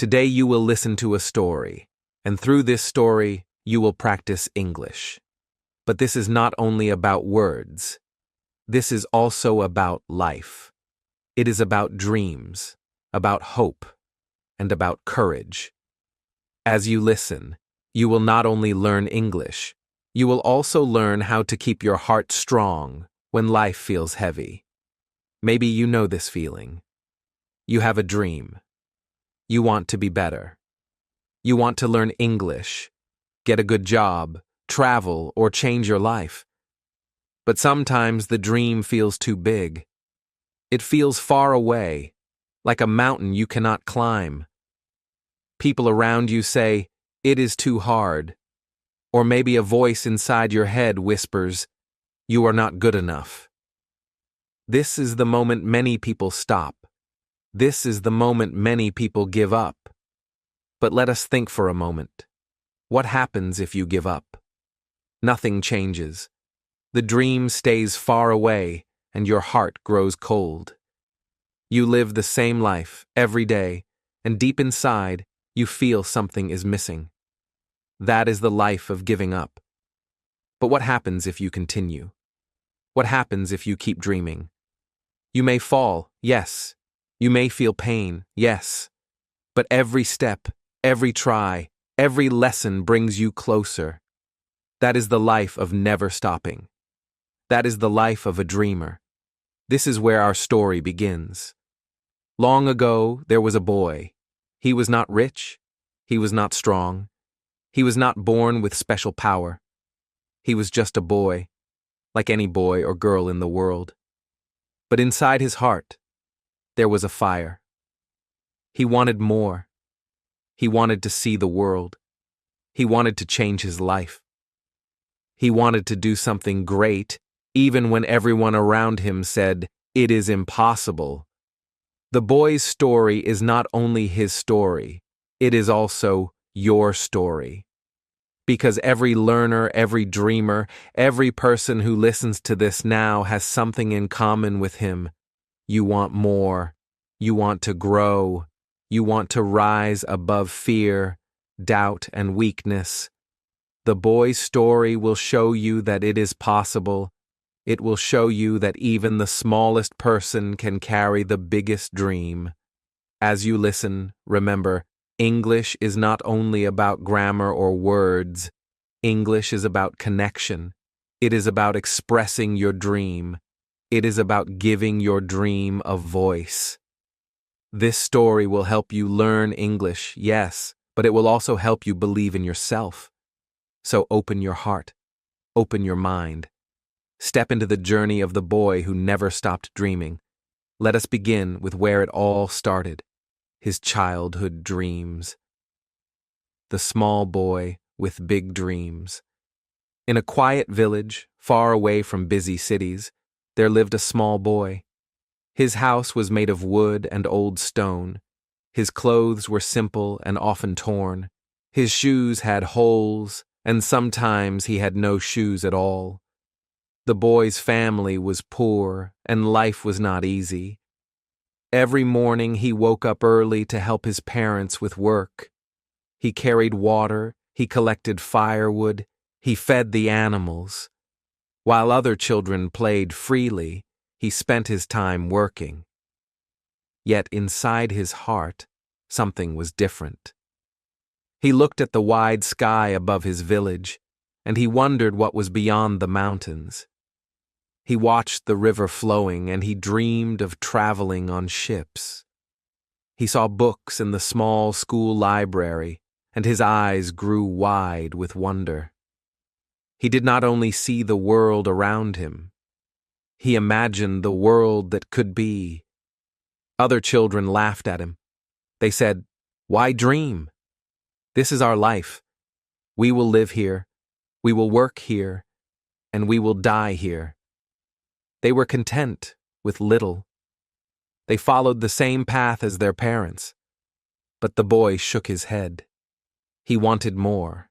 Today you will listen to a story, and through this story, you will practice English. But this is not only about words. This is also about life. It is about dreams, about hope, and about courage. As you listen, you will not only learn English, you will also learn how to keep your heart strong when life feels heavy. Maybe you know this feeling. You have a dream. You want to be better. You want to learn English, get a good job, travel, or change your life. But sometimes the dream feels too big. It feels far away, like a mountain you cannot climb. People around you say, "It is too hard." Or maybe a voice inside your head whispers, "You are not good enough." This is the moment many people stop. This is the moment many people give up. But let us think for a moment. What happens if you give up? Nothing changes. The dream stays far away, and your heart grows cold. You live the same life every day, and deep inside, you feel something is missing. That is the life of giving up. But what happens if you continue? What happens if you keep dreaming? You may fall, yes. You may feel pain, yes. But every step, every try, every lesson brings you closer. That is the life of never stopping. That is the life of a dreamer. This is where our story begins. Long ago, there was a boy. He was not rich. He was not strong. He was not born with special power. He was just a boy, like any boy or girl in the world. But inside his heart, there was a fire. He wanted more. He wanted to see the world. He wanted to change his life. He wanted to do something great, even when everyone around him said, "It is impossible." The boy's story is not only his story, it is also your story. Because every learner, every dreamer, every person who listens to this now has something in common with him. You want more. You want to grow. You want to rise above fear, doubt, and weakness. The boy's story will show you that it is possible. It will show you that even the smallest person can carry the biggest dream. As you listen, remember, English is not only about grammar or words. English is about connection. It is about expressing your dream. It is about giving your dream a voice. This story will help you learn English, yes, but it will also help you believe in yourself. So open your heart. Open your mind. Step into the journey of the boy who never stopped dreaming. Let us begin with where it all started. His childhood dreams. The small boy with big dreams. In a quiet village, far away from busy cities, there lived a small boy. His house was made of wood and old stone. His clothes were simple and often torn. His shoes had holes, and sometimes he had no shoes at all. The boy's family was poor, and life was not easy. Every morning he woke up early to help his parents with work. He carried water, he collected firewood, he fed the animals. While other children played freely, he spent his time working. Yet inside his heart, something was different. He looked at the wide sky above his village, and he wondered what was beyond the mountains. He watched the river flowing, and he dreamed of traveling on ships. He saw books in the small school library, and his eyes grew wide with wonder. He did not only see the world around him, he imagined the world that could be. Other children laughed at him. They said, "Why dream? This is our life. We will live here, we will work here, and we will die here." They were content with little. They followed the same path as their parents. But the boy shook his head. He wanted more.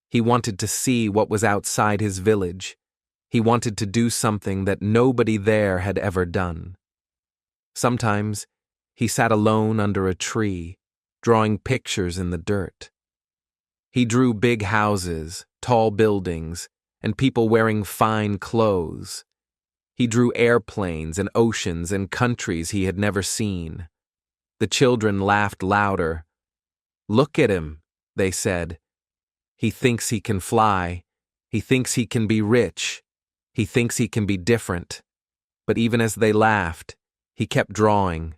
He wanted to see what was outside his village. He wanted to do something that nobody there had ever done. Sometimes he sat alone under a tree, drawing pictures in the dirt. He drew big houses, tall buildings, and people wearing fine clothes. He drew airplanes and oceans and countries he had never seen. The children laughed louder. "Look at him," they said. "He thinks he can fly. He thinks he can be rich. He thinks he can be different." But even as they laughed, he kept drawing.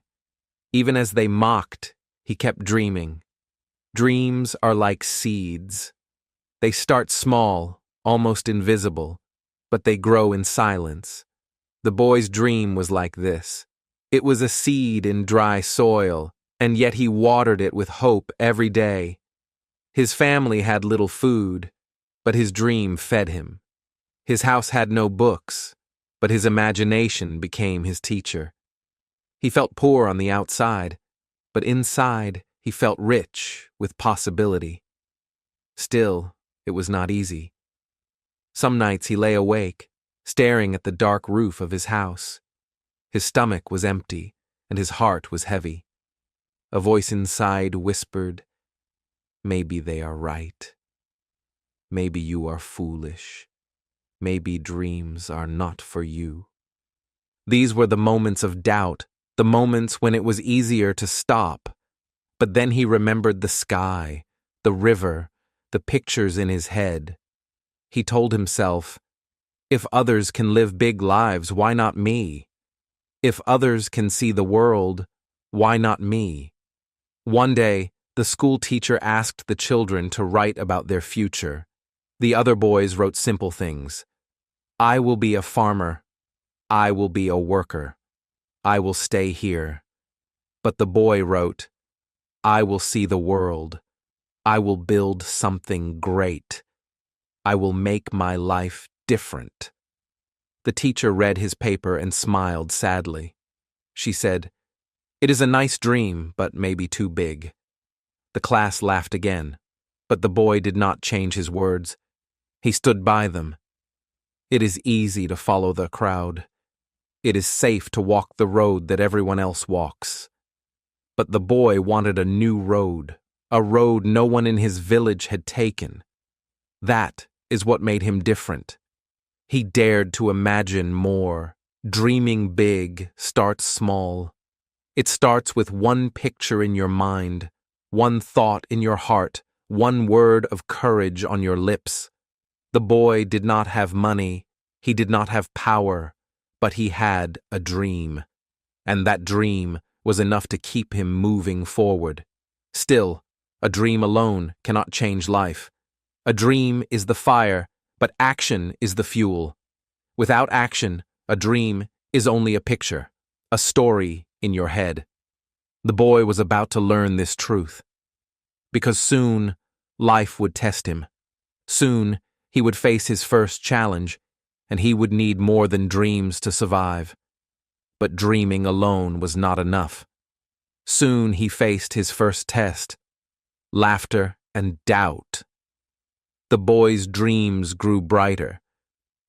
Even as they mocked, he kept dreaming. Dreams are like seeds. They start small, almost invisible, but they grow in silence. The boy's dream was like this. It was a seed in dry soil, and yet he watered it with hope every day. His family had little food, but his dream fed him. His house had no books, but his imagination became his teacher. He felt poor on the outside, but inside he felt rich with possibility. Still, it was not easy. Some nights he lay awake, staring at the dark roof of his house. His stomach was empty, and his heart was heavy. A voice inside whispered, "Maybe they are right. Maybe you are foolish. Maybe dreams are not for you." These were the moments of doubt, the moments when it was easier to stop. But then he remembered the sky, the river, the pictures in his head. He told himself, "If others can live big lives, why not me? If others can see the world, why not me?" One day, the school teacher asked the children to write about their future. The other boys wrote simple things. "I will be a farmer. I will be a worker. I will stay here." But the boy wrote, "I will see the world. I will build something great. I will make my life different." The teacher read his paper and smiled sadly. She said, "It is a nice dream, but maybe too big." The class laughed again, but the boy did not change his words. He stood by them. It is easy to follow the crowd. It is safe to walk the road that everyone else walks. But the boy wanted a new road, a road no one in his village had taken. That is what made him different. He dared to imagine more. Dreaming big starts small. It starts with one picture in your mind, one thought in your heart, one word of courage on your lips. The boy did not have money, he did not have power, but he had a dream. And that dream was enough to keep him moving forward. Still, a dream alone cannot change life. A dream is the fire, but action is the fuel. Without action, a dream is only a picture, a story in your head. The boy was about to learn this truth. Because soon, life would test him. Soon, he would face his first challenge, and he would need more than dreams to survive. But dreaming alone was not enough. Soon he faced his first test, laughter and doubt. The boy's dreams grew brighter,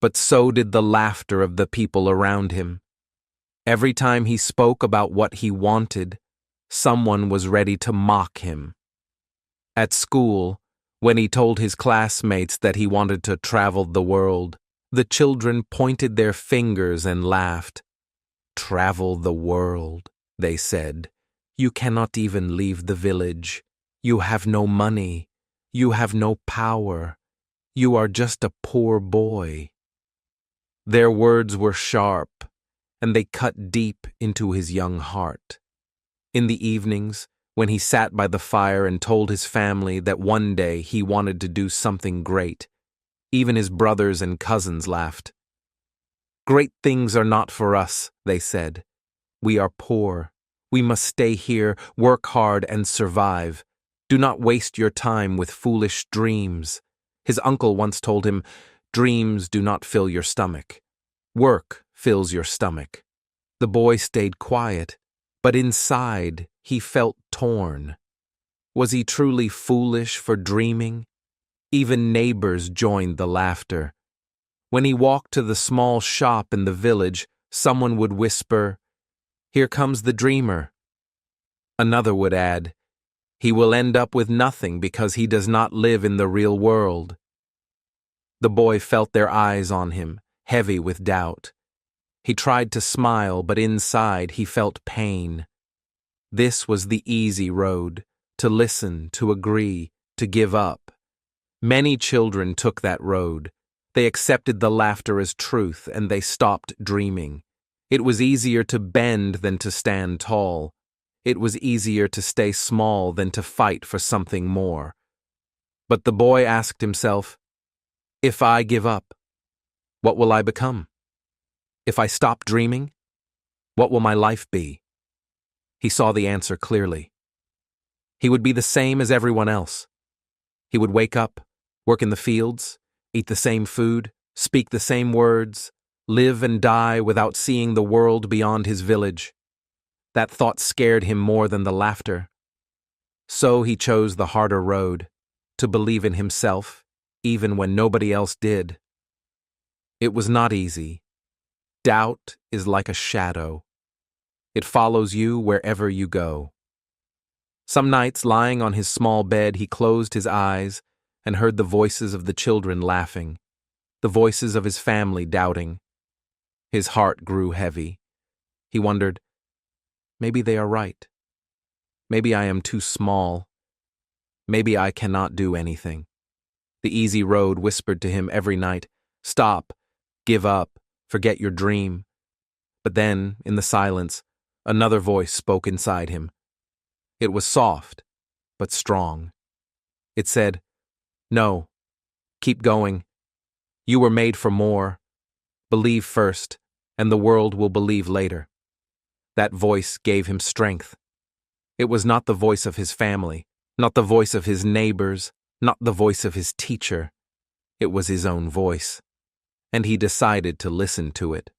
but so did the laughter of the people around him. Every time he spoke about what he wanted, someone was ready to mock him. At school, when he told his classmates that he wanted to travel the world, the children pointed their fingers and laughed. "Travel the world," they said. "You cannot even leave the village. You have no money. You have no power. You are just a poor boy." Their words were sharp, and they cut deep into his young heart. In the evenings, when he sat by the fire and told his family that one day he wanted to do something great, even his brothers and cousins laughed. "Great things are not for us," they said. "We are poor. We must stay here, work hard, and survive. Do not waste your time with foolish dreams." His uncle once told him, "Dreams do not fill your stomach. Work fills your stomach." The boy stayed quiet, but inside he felt torn. Was he truly foolish for dreaming? Even neighbors joined the laughter. When he walked to the small shop in the village, someone would whisper, "Here comes the dreamer." Another would add, He will end up with nothing because he does not live in the real world. The boy felt their eyes on him, heavy with doubt. He tried to smile, but inside he felt pain. This was the easy road, to listen, to agree, to give up. Many children took that road. They accepted the laughter as truth, and they stopped dreaming. It was easier to bend than to stand tall. It was easier to stay small than to fight for something more. But the boy asked himself, if I give up, what will I become? If I stop dreaming, what will my life be? He saw the answer clearly. He would be the same as everyone else. He would wake up, work in the fields, eat the same food, speak the same words, live and die without seeing the world beyond his village. That thought scared him more than the laughter. So he chose the harder road, to believe in himself, even when nobody else did. It was not easy. Doubt is like a shadow. It follows you wherever you go. Some nights, lying on his small bed, he closed his eyes and heard the voices of the children laughing, the voices of his family doubting. His heart grew heavy. He wondered, maybe they are right. Maybe I am too small. Maybe I cannot do anything. The easy road whispered to him every night, stop, give up, forget your dream. But then, in the silence, another voice spoke inside him. It was soft, but strong. It said, no, keep going. You were made for more. Believe first, and the world will believe later. That voice gave him strength. It was not the voice of his family, not the voice of his neighbors, not the voice of his teacher. It was his own voice, and he decided to listen to it.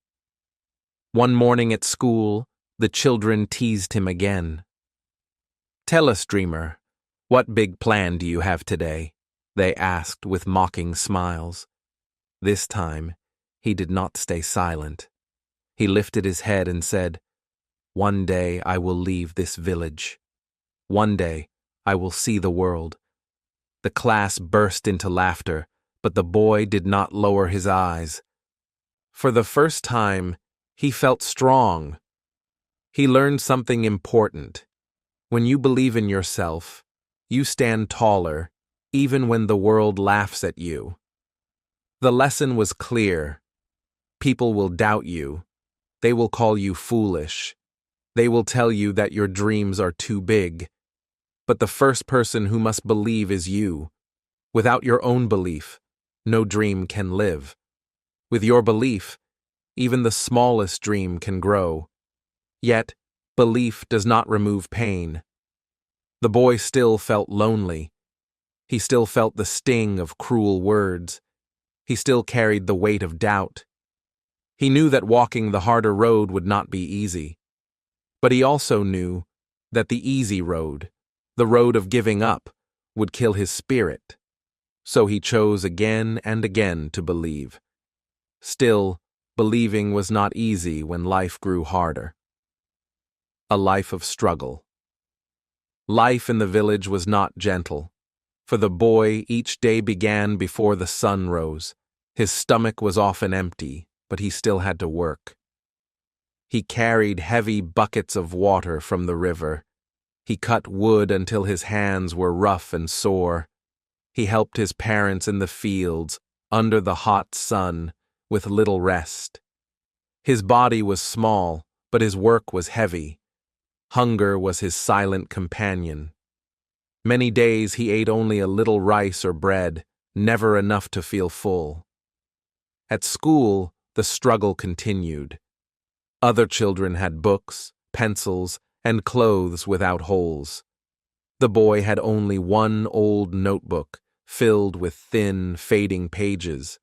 One morning at school, the children teased him again. Tell us, dreamer, what big plan do you have today? They asked with mocking smiles. This time, he did not stay silent. He lifted his head and said, one day I will leave this village. One day I will see the world. The class burst into laughter, but the boy did not lower his eyes. For the first time, he felt strong. He learned something important. When you believe in yourself, you stand taller, even when the world laughs at you. The lesson was clear. People will doubt you. They will call you foolish. They will tell you that your dreams are too big. But the first person who must believe is you. Without your own belief, no dream can live. With your belief, even the smallest dream can grow. Yet, belief does not remove pain. The boy still felt lonely. He still felt the sting of cruel words. He still carried the weight of doubt. He knew that walking the harder road would not be easy. But he also knew that the easy road, the road of giving up, would kill his spirit. So he chose again and again to believe. Still, believing was not easy when life grew harder. A life of struggle. Life in the village was not gentle. For the boy, each day began before the sun rose. His stomach was often empty, but he still had to work. He carried heavy buckets of water from the river. He cut wood until his hands were rough and sore. He helped his parents in the fields, under the hot sun, with little rest. His body was small, but his work was heavy. Hunger was his silent companion. Many days he ate only a little rice or bread, never enough to feel full. At school, the struggle continued. Other children had books, pencils, and clothes without holes. The boy had only one old notebook, filled with thin, fading pages.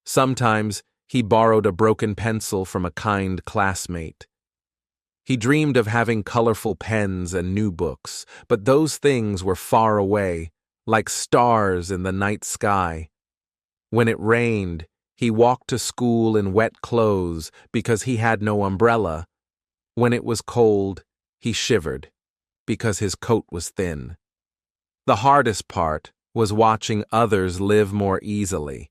Sometimes he borrowed a broken pencil from a kind classmate. He dreamed of having colorful pens and new books, but those things were far away, like stars in the night sky. When it rained, he walked to school in wet clothes because he had no umbrella. When it was cold, he shivered because his coat was thin. The hardest part was watching others live more easily.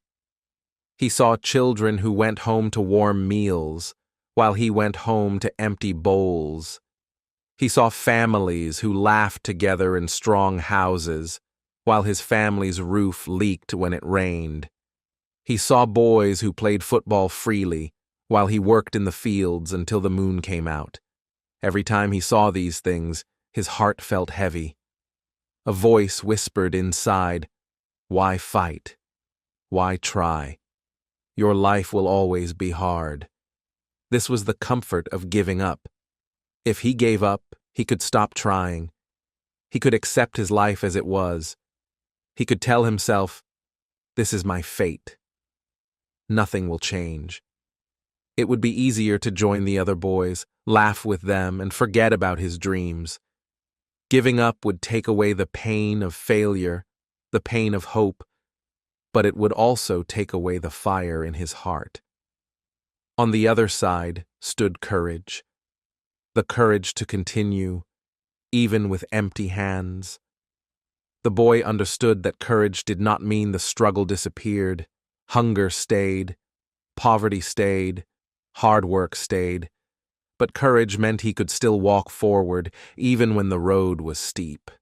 He saw children who went home to warm meals, while he went home to empty bowls. He saw families who laughed together in strong houses, while his family's roof leaked when it rained. He saw boys who played football freely, while he worked in the fields until the moon came out. Every time he saw these things, his heart felt heavy. A voice whispered inside, "Why fight? Why try? Your life will always be hard." This was the comfort of giving up. If he gave up, he could stop trying. He could accept his life as it was. He could tell himself, "This is my fate. Nothing will change." It would be easier to join the other boys, laugh with them, and forget about his dreams. Giving up would take away the pain of failure, the pain of hope, but it would also take away the fire in his heart. On the other side stood courage. The courage to continue, even with empty hands. The boy understood that courage did not mean the struggle disappeared. Hunger stayed, poverty stayed, hard work stayed. But courage meant he could still walk forward, even when the road was steep.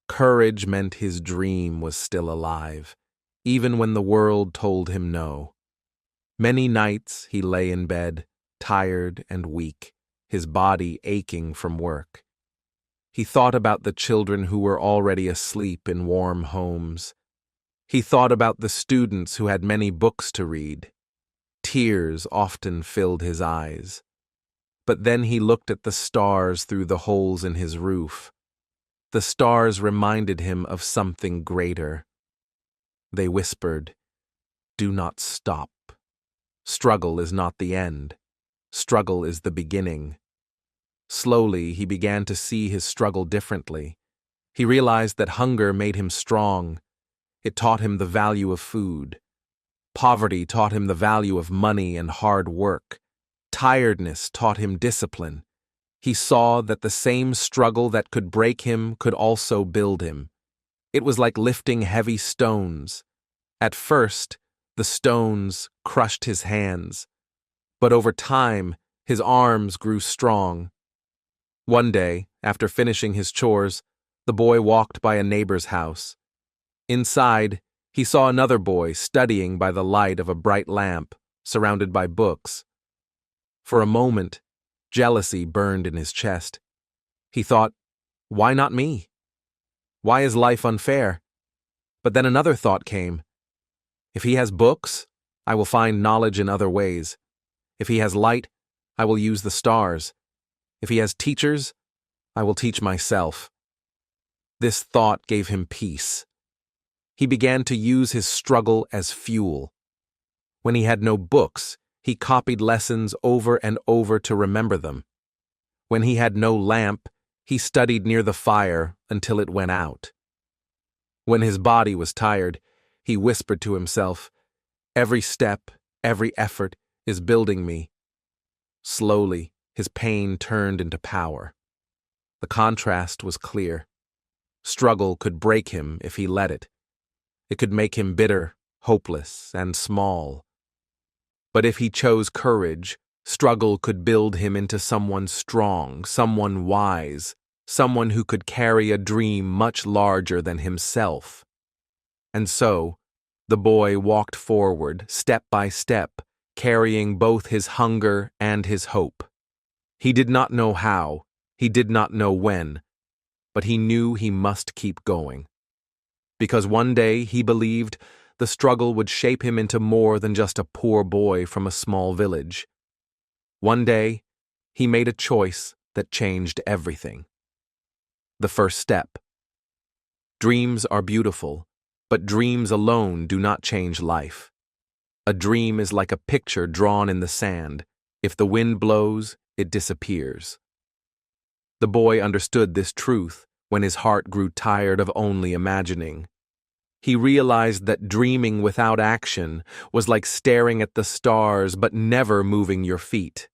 Courage meant his dream was still alive, even when the world told him no. Many nights he lay in bed, tired and weak, his body aching from work. He thought about the children who were already asleep in warm homes. He thought about the students who had many books to read. Tears often filled his eyes. But then he looked at the stars through the holes in his roof. The stars reminded him of something greater. They whispered, "Do not stop. Struggle is not the end. Struggle is the beginning." Slowly, he began to see his struggle differently. He realized that hunger made him strong. It taught him the value of food. Poverty taught him the value of money and hard work. Tiredness taught him discipline. He saw that the same struggle that could break him could also build him. It was like lifting heavy stones. At first, the stones crushed his hands, but over time, his arms grew strong. One day, after finishing his chores, the boy walked by a neighbor's house. Inside, he saw another boy studying by the light of a bright lamp, surrounded by books. For a moment, jealousy burned in his chest. He thought, "Why not me? Why is life unfair?" But then another thought came. If he has books, I will find knowledge in other ways. If he has light, I will use the stars. If he has teachers, I will teach myself. This thought gave him peace. He began to use his struggle as fuel. When he had no books, he copied lessons over and over to remember them. When he had no lamp, he studied near the fire until it went out. When his body was tired, he whispered to himself, "Every step, every effort is building me." Slowly, his pain turned into power. The contrast was clear. Struggle could break him if he let it. It could make him bitter, hopeless, and small. But if he chose courage, struggle could build him into someone strong, someone wise, someone who could carry a dream much larger than himself. And so, the boy walked forward, step by step, carrying both his hunger and his hope. He did not know how, he did not know when, but he knew he must keep going. Because one day, he believed, the struggle would shape him into more than just a poor boy from a small village. One day, he made a choice that changed everything. The first step. Dreams are beautiful, but dreams alone do not change life. A dream is like a picture drawn in the sand. If the wind blows, it disappears. The boy understood this truth when his heart grew tired of only imagining. He realized that dreaming without action was like staring at the stars but never moving your feet.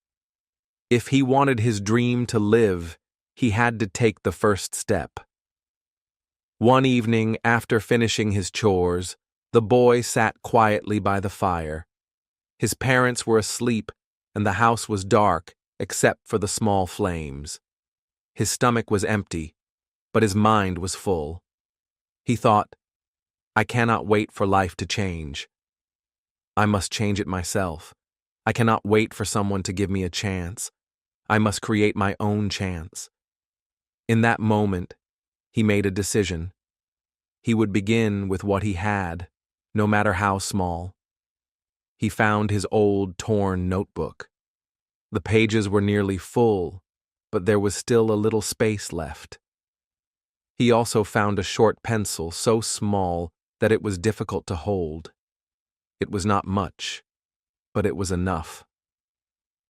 If he wanted his dream to live, he had to take the first step. One evening, after finishing his chores, the boy sat quietly by the fire. His parents were asleep, and the house was dark except for the small flames. His stomach was empty, but his mind was full. He thought, I cannot wait for life to change. I must change it myself. I cannot wait for someone to give me a chance. I must create my own chance. In that moment, he made a decision. He would begin with what he had, no matter how small. He found his old, torn notebook. The pages were nearly full, but there was still a little space left. He also found a short pencil so small that it was difficult to hold. It was not much, but it was enough.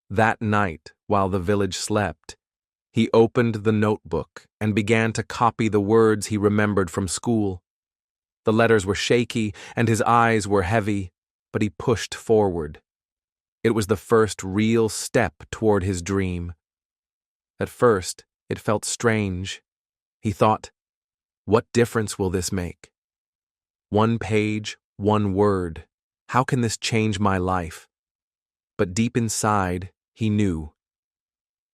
That night, while the village slept, he opened the notebook and began to copy the words he remembered from school. The letters were shaky and his eyes were heavy, but he pushed forward. It was the first real step toward his dream. At first, it felt strange. He thought, what difference will this make? One page, one word. How can this change my life? But deep inside, he knew.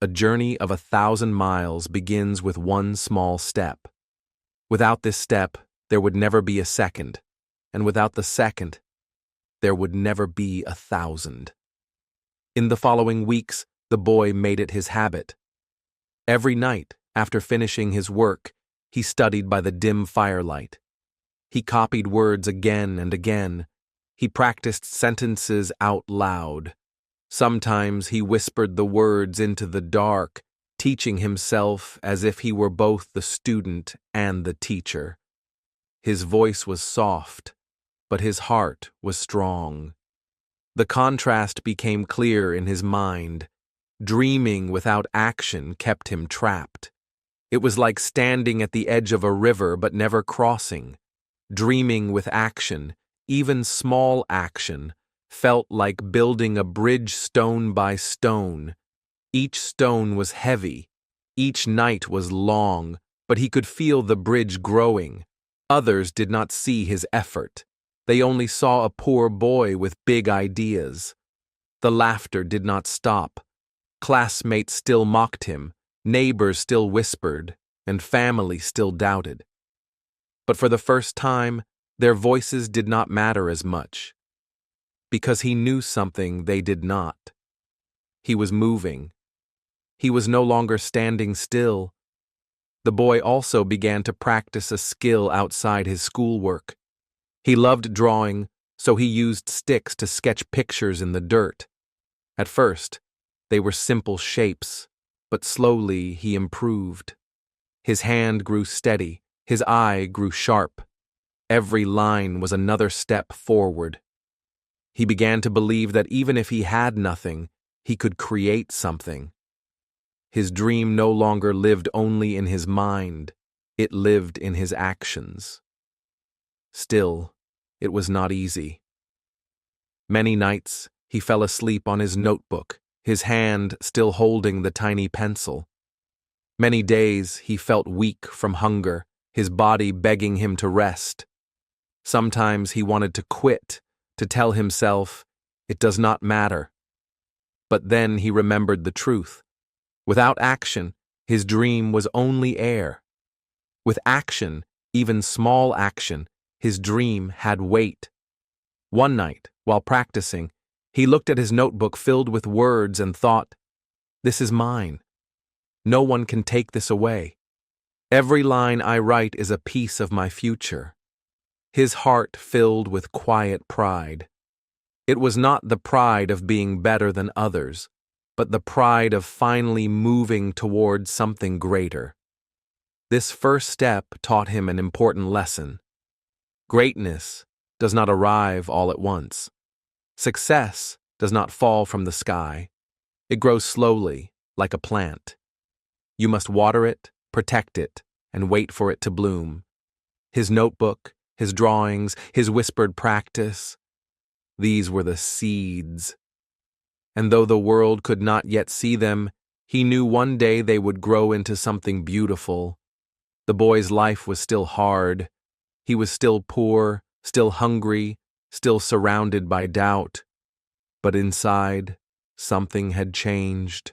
A journey of 1,000 miles begins with one small step. Without this step, there would never be a second, and without the second, there would never be 1,000. In the following weeks, the boy made it his habit. Every night, after finishing his work, he studied by the dim firelight. He copied words again and again. He practiced sentences out loud. Sometimes he whispered the words into the dark, teaching himself as if he were both the student and the teacher. His voice was soft, but his heart was strong. The contrast became clear in his mind. Dreaming without action kept him trapped. It was like standing at the edge of a river but never crossing. Dreaming with action, even small action, felt like building a bridge stone by stone. Each stone was heavy. Each night was long, but he could feel the bridge growing. Others did not see his effort. They only saw a poor boy with big ideas. The laughter did not stop. Classmates still mocked him, neighbors still whispered, and family still doubted. But for the first time, their voices did not matter as much. Because he knew something they did not. He was moving. He was no longer standing still. The boy also began to practice a skill outside his schoolwork. He loved drawing, so he used sticks to sketch pictures in the dirt. At first, they were simple shapes, but slowly he improved. His hand grew steady, his eye grew sharp. Every line was another step forward. He began to believe that even if he had nothing, he could create something. His dream no longer lived only in his mind, it lived in his actions. Still, it was not easy. Many nights, he fell asleep on his notebook, his hand still holding the tiny pencil. Many days, he felt weak from hunger, his body begging him to rest. Sometimes he wanted to quit, to tell himself, it does not matter. But then he remembered the truth. Without action, his dream was only air. With action, even small action, his dream had weight. One night, while practicing, he looked at his notebook filled with words and thought, this is mine. No one can take this away. Every line I write is a piece of my future. His heart filled with quiet pride. It was not the pride of being better than others, but the pride of finally moving toward something greater. This first step taught him an important lesson. Greatness does not arrive all at once. Success does not fall from the sky. It grows slowly, like a plant. You must water it, protect it, and wait for it to bloom. His notebook, his drawings, his whispered practice, these were the seeds. And though the world could not yet see them, he knew one day they would grow into something beautiful. The boy's life was still hard. He was still poor, still hungry, still surrounded by doubt. But inside, something had changed.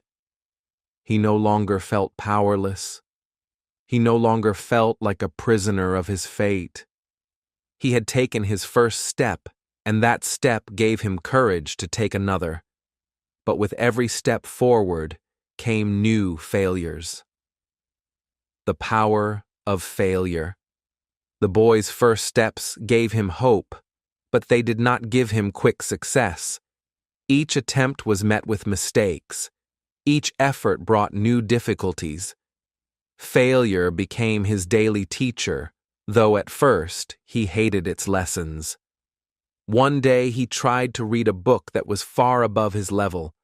He no longer felt powerless. He no longer felt like a prisoner of his fate. He had taken his first step, and that step gave him courage to take another. But with every step forward came new failures. The power of failure. The boy's first steps gave him hope, but they did not give him quick success. Each attempt was met with mistakes. Each effort brought new difficulties. Failure became his daily teacher, though at first he hated its lessons. One day he tried to read a book that was far above his level.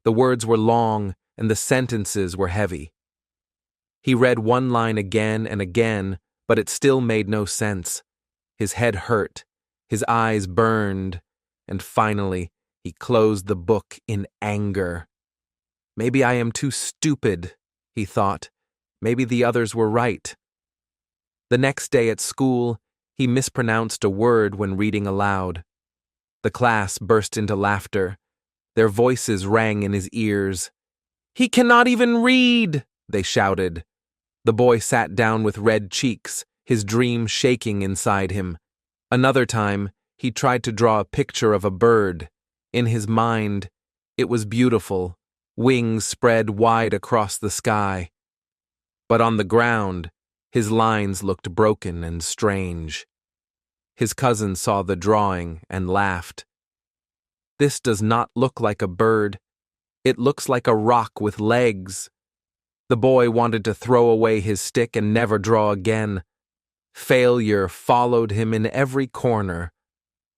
The words were long and the sentences were heavy. He read one line again and again, but it still made no sense. His head hurt, his eyes burned, and finally he closed the book in anger. Maybe I am too stupid, he thought. Maybe the others were right. The next day at school, he mispronounced a word when reading aloud. The class burst into laughter. Their voices rang in his ears. "He cannot even read!" they shouted. The boy sat down with red cheeks, his dream shaking inside him. Another time, he tried to draw a picture of a bird. In his mind, it was beautiful, wings spread wide across the sky. But on the ground, his lines looked broken and strange. His cousin saw the drawing and laughed. "This does not look like a bird. It looks like a rock with legs." The boy wanted to throw away his stick and never draw again. Failure followed him in every corner.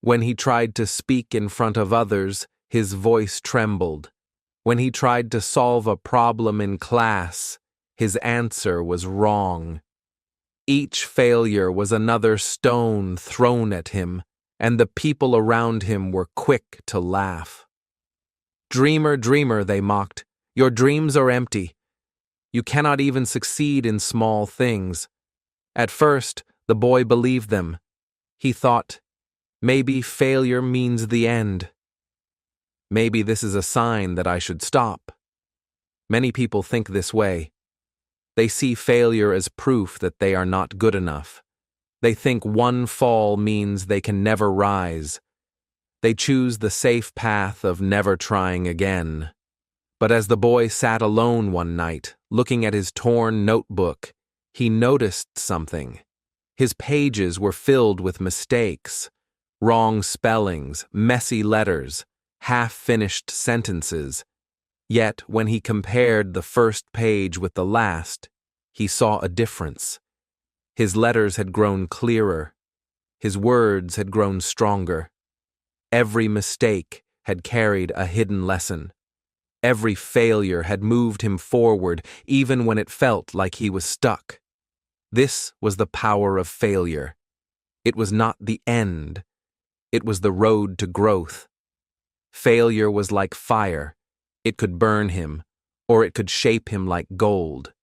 When he tried to speak in front of others, his voice trembled. When he tried to solve a problem in class, his answer was wrong. Each failure was another stone thrown at him, and the people around him were quick to laugh. "Dreamer, dreamer," they mocked, "your dreams are empty. You cannot even succeed in small things." At first, the boy believed them. He thought, maybe failure means the end. Maybe this is a sign that I should stop. Many people think this way. They see failure as proof that they are not good enough. They think one fall means they can never rise. They choose the safe path of never trying again. But as the boy sat alone one night, looking at his torn notebook, he noticed something. His pages were filled with mistakes, wrong spellings, messy letters, half-finished sentences. Yet when he compared the first page with the last, he saw a difference. His letters had grown clearer. His words had grown stronger. Every mistake had carried a hidden lesson. Every failure had moved him forward, even when it felt like he was stuck. This was the power of failure. It was not the end. It was the road to growth. Failure was like fire. It could burn him, or it could shape him like gold.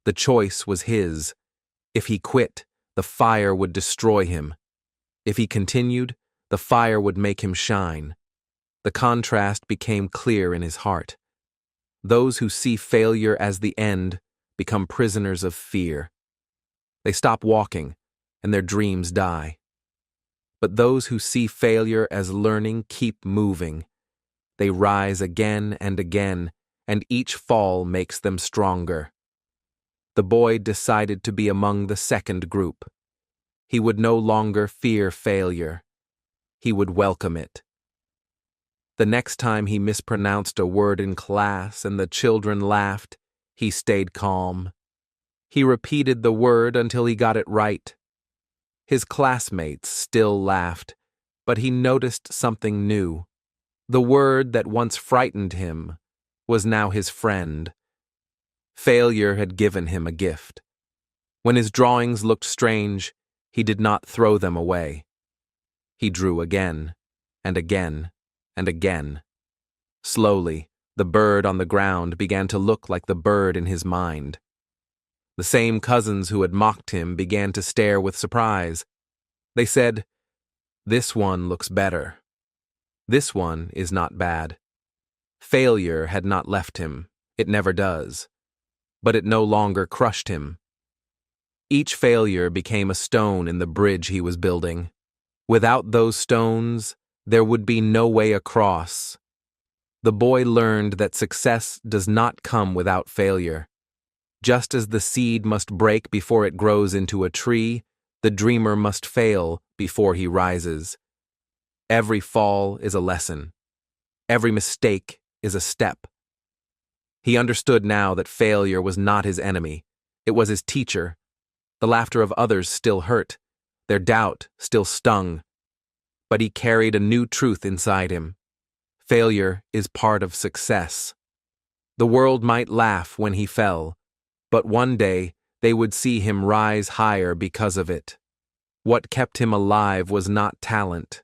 The choice was his. If he quit, the fire would destroy him. If he continued, the fire would make him shine. The contrast became clear in his heart. Those who see failure as the end become prisoners of fear. They stop walking, and their dreams die. But those who see failure as learning keep moving. They rise again and again, and each fall makes them stronger. The boy decided to be among the second group. He would no longer fear failure. He would welcome it. The next time he mispronounced a word in class and the children laughed, he stayed calm. He repeated the word until he got it right. His classmates still laughed, but he noticed something new. The word that once frightened him was now his friend. Failure had given him a gift. When his drawings looked strange, he did not throw them away. He drew again, and again, and again. Slowly, the bird on the ground began to look like the bird in his mind. The same cousins who had mocked him began to stare with surprise. They said, "This one looks better. This one is not bad." Failure had not left him. It never does. But it no longer crushed him. Each failure became a stone in the bridge he was building. Without those stones, there would be no way across. The boy learned that success does not come without failure. Just as the seed must break before it grows into a tree, the dreamer must fail before he rises. Every fall is a lesson. Every mistake is a step. He understood now that failure was not his enemy. It was his teacher. The laughter of others still hurt. Their doubt still stung. But he carried a new truth inside him. Failure is part of success. The world might laugh when he fell, but one day they would see him rise higher because of it. What kept him alive was not talent.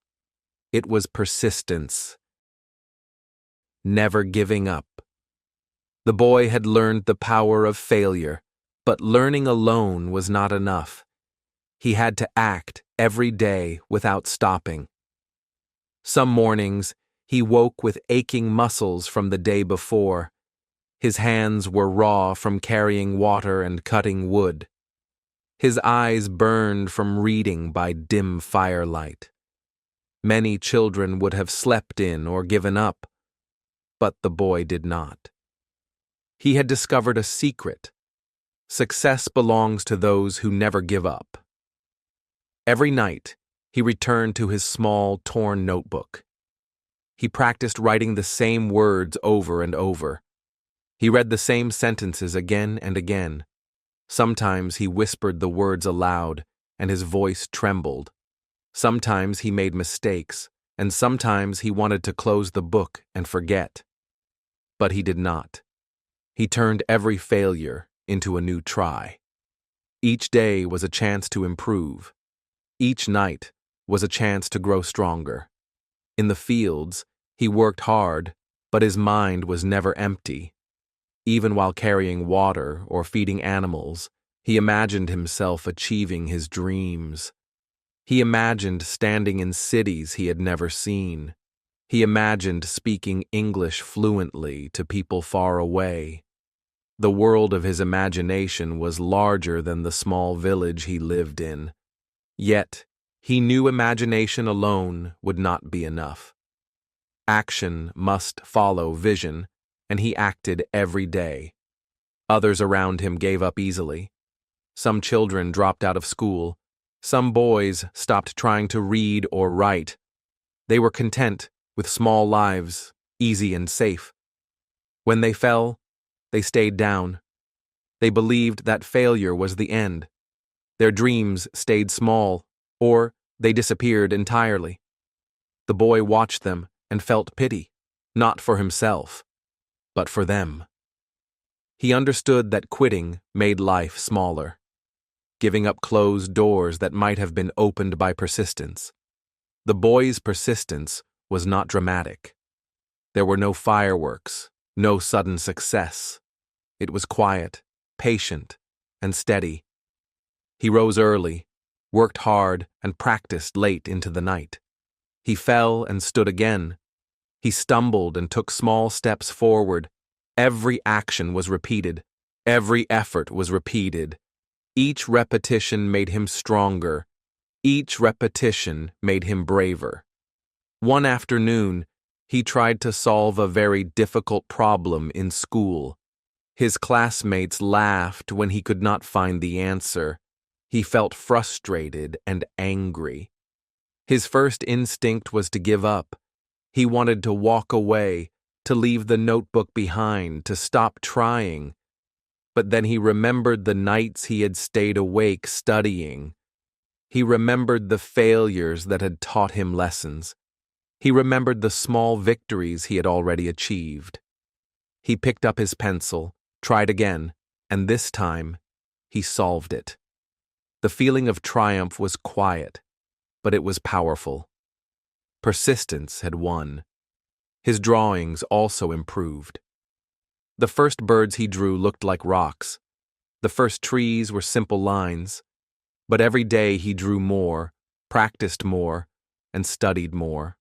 It was persistence. Never giving up. The boy had learned the power of failure, but learning alone was not enough. He had to act every day without stopping. Some mornings, he woke with aching muscles from the day before. His hands were raw from carrying water and cutting wood. His eyes burned from reading by dim firelight. Many children would have slept in or given up, but the boy did not. He had discovered a secret. Success belongs to those who never give up. Every night, he returned to his small, torn notebook. He practiced writing the same words over and over. He read the same sentences again and again. Sometimes he whispered the words aloud, and his voice trembled. Sometimes he made mistakes, and sometimes he wanted to close the book and forget. But he did not. He turned every failure into a new try. Each day was a chance to improve. Each night was a chance to grow stronger. In the fields, he worked hard, but his mind was never empty. Even while carrying water or feeding animals, he imagined himself achieving his dreams. He imagined standing in cities he had never seen. He imagined speaking English fluently to people far away. The world of his imagination was larger than the small village he lived in. Yet, he knew imagination alone would not be enough. Action must follow vision, and he acted every day. Others around him gave up easily. Some children dropped out of school. Some boys stopped trying to read or write. They were content with small lives, easy and safe. When they fell, they stayed down. They believed that failure was the end. Their dreams stayed small, or they disappeared entirely. The boy watched them and felt pity, not for himself, but for them. He understood that quitting made life smaller, giving up closed doors that might have been opened by persistence. The boy's persistence was not dramatic. There were no fireworks, no sudden success. It was quiet, patient, and steady. He rose early, worked hard, and practiced late into the night. He fell and stood again. He stumbled and took small steps forward. Every action was repeated. Every effort was repeated. Each repetition made him stronger. Each repetition made him braver. One afternoon, he tried to solve a very difficult problem in school. His classmates laughed when he could not find the answer. He felt frustrated and angry. His first instinct was to give up. He wanted to walk away, to leave the notebook behind, to stop trying. But then he remembered the nights he had stayed awake studying. He remembered the failures that had taught him lessons. He remembered the small victories he had already achieved. He picked up his pencil, tried again, and this time, he solved it. The feeling of triumph was quiet, but it was powerful. Persistence had won. His drawings also improved. The first birds he drew looked like rocks. The first trees were simple lines, but every day he drew more, practiced more, and studied more.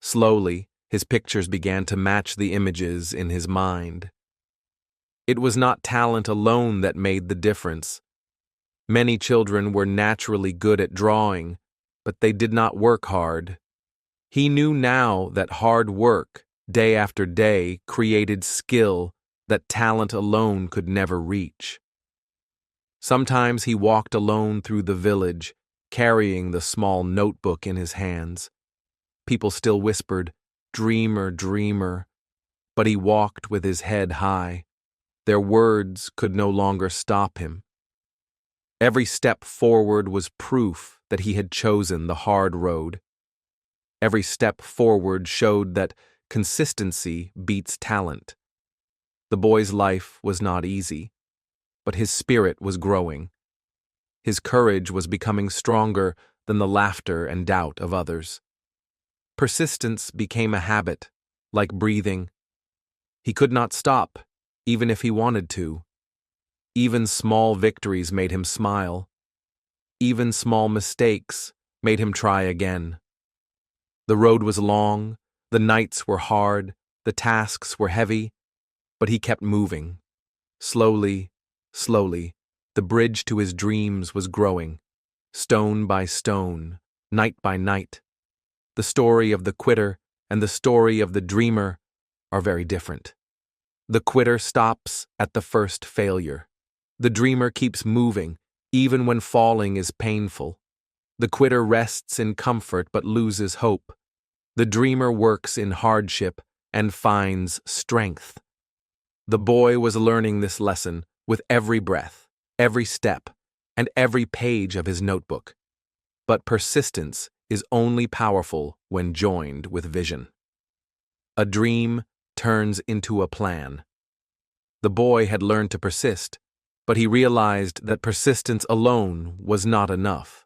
Slowly, his pictures began to match the images in his mind. It was not talent alone that made the difference. Many children were naturally good at drawing, but they did not work hard. He knew now that hard work, day after day, created skill that talent alone could never reach. Sometimes he walked alone through the village, carrying the small notebook in his hands. People still whispered, "Dreamer, dreamer," but he walked with his head high. Their words could no longer stop him. Every step forward was proof that he had chosen the hard road. Every step forward showed that consistency beats talent. The boy's life was not easy, but his spirit was growing. His courage was becoming stronger than the laughter and doubt of others. Persistence became a habit, like breathing. He could not stop, even if he wanted to. Even small victories made him smile. Even small mistakes made him try again. The road was long, the nights were hard, the tasks were heavy, but he kept moving. Slowly, slowly, the bridge to his dreams was growing, stone by stone, night by night. The story of the quitter and the story of the dreamer are very different. The quitter stops at the first failure. The dreamer keeps moving, even when falling is painful. The quitter rests in comfort but loses hope. The dreamer works in hardship and finds strength. The boy was learning this lesson with every breath, every step, and every page of his notebook. But persistence is only powerful when joined with vision. A dream turns into a plan. The boy had learned to persist, but he realized that persistence alone was not enough.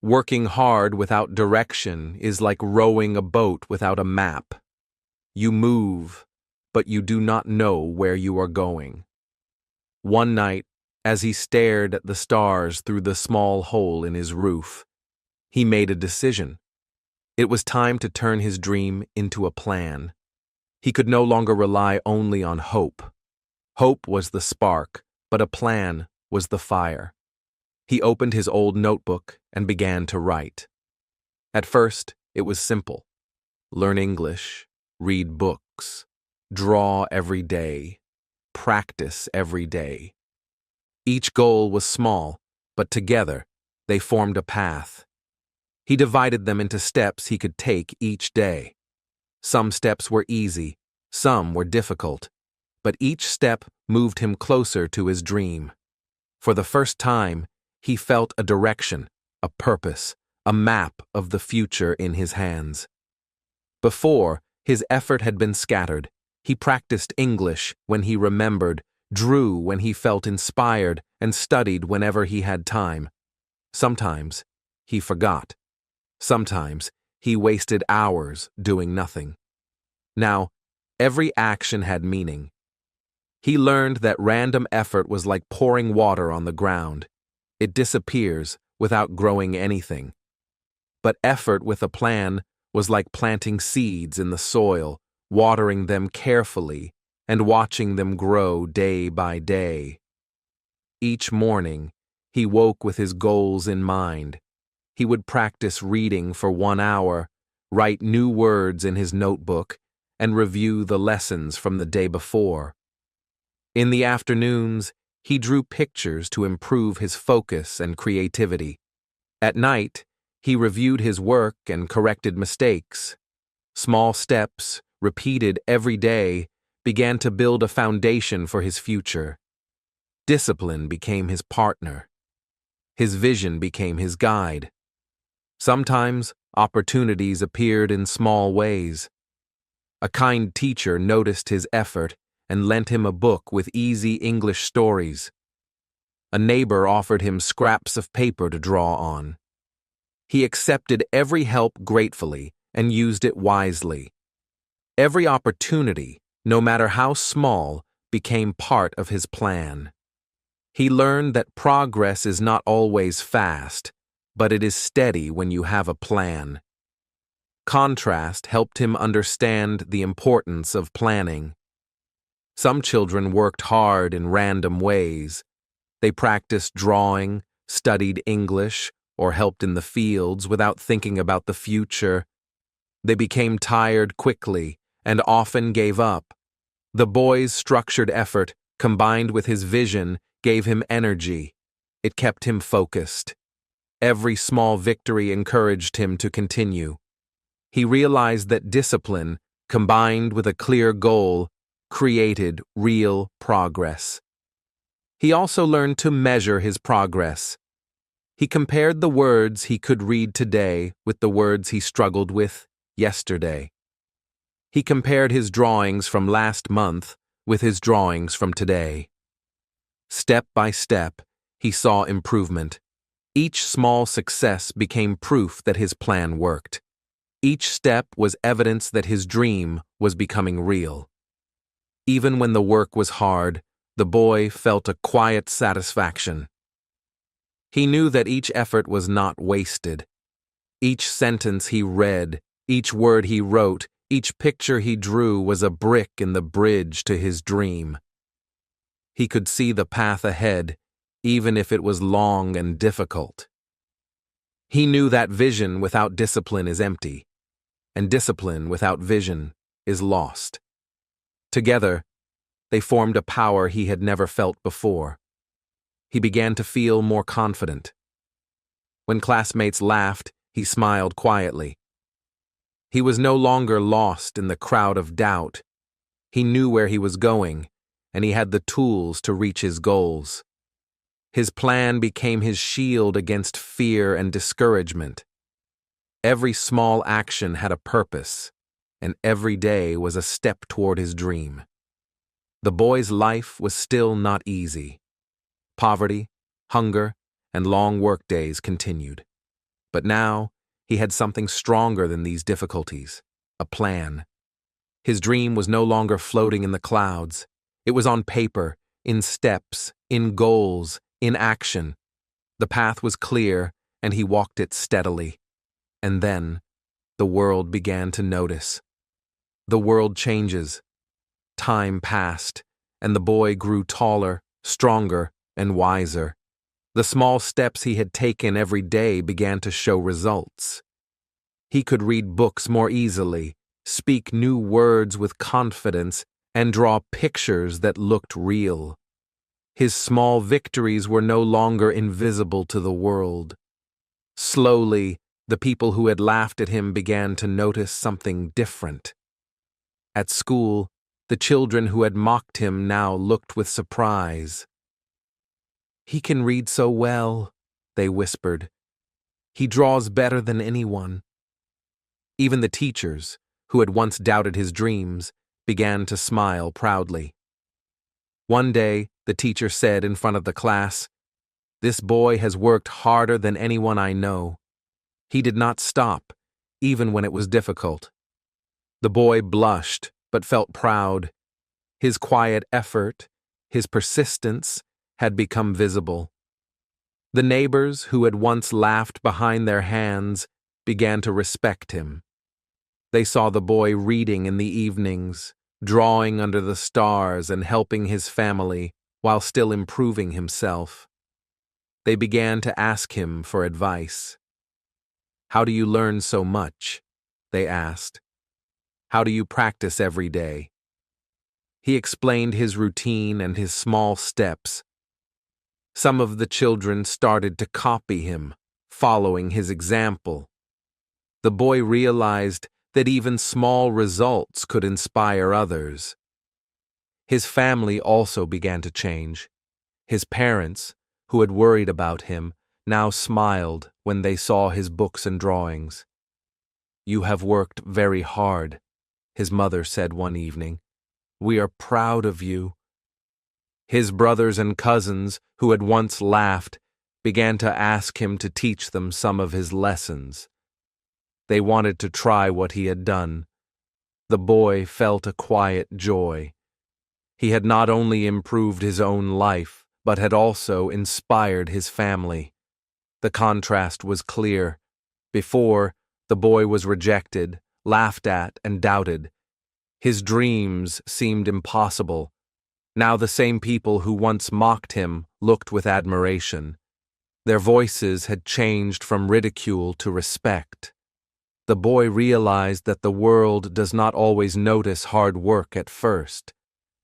Working hard without direction is like rowing a boat without a map. You move, but you do not know where you are going. One night, as he stared at the stars through the small hole in his roof, he made a decision. It was time to turn his dream into a plan. He could no longer rely only on hope. Hope was the spark, but a plan was the fire. He opened his old notebook and began to write. At first, it was simple. Learn English, read books, draw every day, practice every day. Each goal was small, but together they formed a path. He divided them into steps he could take each day. Some steps were easy, some were difficult, but each step moved him closer to his dream. For the first time, he felt a direction, a purpose, a map of the future in his hands. Before, his effort had been scattered. He practiced English when he remembered, drew when he felt inspired, and studied whenever he had time. Sometimes, he forgot. Sometimes, he wasted hours doing nothing. Now, every action had meaning. He learned that random effort was like pouring water on the ground. It disappears without growing anything. But effort with a plan was like planting seeds in the soil, watering them carefully, and watching them grow day by day. Each morning, he woke with his goals in mind. He would practice reading for 1 hour, write new words in his notebook, and review the lessons from the day before. In the afternoons, he drew pictures to improve his focus and creativity. At night, he reviewed his work and corrected mistakes. Small steps, repeated every day, began to build a foundation for his future. Discipline became his partner. His vision became his guide. Sometimes, opportunities appeared in small ways. A kind teacher noticed his effort and lent him a book with easy English stories. A neighbor offered him scraps of paper to draw on. He accepted every help gratefully and used it wisely. Every opportunity, no matter how small, became part of his plan. He learned that progress is not always fast, but it is steady when you have a plan. Contrast helped him understand the importance of planning. Some children worked hard in random ways. They practiced drawing, studied English, or helped in the fields without thinking about the future. They became tired quickly and often gave up. The boy's structured effort, combined with his vision, gave him energy. It kept him focused. Every small victory encouraged him to continue. He realized that discipline, combined with a clear goal, created real progress. He also learned to measure his progress. He compared the words he could read today with the words he struggled with yesterday. He compared his drawings from last month with his drawings from today. Step by step, he saw improvement. Each small success became proof that his plan worked. Each step was evidence that his dream was becoming real. Even when the work was hard, the boy felt a quiet satisfaction. He knew that each effort was not wasted. Each sentence he read, each word he wrote, each picture he drew was a brick in the bridge to his dream. He could see the path ahead, even if it was long and difficult. He knew that vision without discipline is empty, and discipline without vision is lost. Together, they formed a power he had never felt before. He began to feel more confident. When classmates laughed, he smiled quietly. He was no longer lost in the crowd of doubt. He knew where he was going, and he had the tools to reach his goals. His plan became his shield against fear and discouragement. Every small action had a purpose, and every day was a step toward his dream. The boy's life was still not easy. Poverty, hunger, and long workdays continued. But now, he had something stronger than these difficulties, a plan. His dream was no longer floating in the clouds. It was on paper, in steps, in goals, in action. The path was clear, and he walked it steadily. And then, the world began to notice. The world changes. Time passed, and the boy grew taller, stronger, and wiser. The small steps he had taken every day began to show results. He could read books more easily, speak new words with confidence, and draw pictures that looked real. His small victories were no longer invisible to the world. Slowly, the people who had laughed at him began to notice something different. At school, the children who had mocked him now looked with surprise. "He can read so well," they whispered. "He draws better than anyone." Even the teachers, who had once doubted his dreams, began to smile proudly. One day, the teacher said in front of the class, "This boy has worked harder than anyone I know." He did not stop, even when it was difficult. The boy blushed, but felt proud. His quiet effort, his persistence, had become visible. The neighbors who had once laughed behind their hands began to respect him. They saw the boy reading in the evenings, drawing under the stars and helping his family while still improving himself. They began to ask him for advice. "How do you learn so much?" they asked. "How do you practice every day?" He explained his routine and his small steps. Some of the children started to copy him, following his example. The boy realized that even small results could inspire others. His family also began to change. His parents, who had worried about him, now smiled when they saw his books and drawings. "You have worked very hard," his mother said one evening. "We are proud of you." His brothers and cousins, who had once laughed, began to ask him to teach them some of his lessons. They wanted to try what he had done. The boy felt a quiet joy. He had not only improved his own life, but had also inspired his family. The contrast was clear. Before, the boy was rejected, laughed at, and doubted. His dreams seemed impossible. Now the same people who once mocked him looked with admiration. Their voices had changed from ridicule to respect. The boy realized that the world does not always notice hard work at first,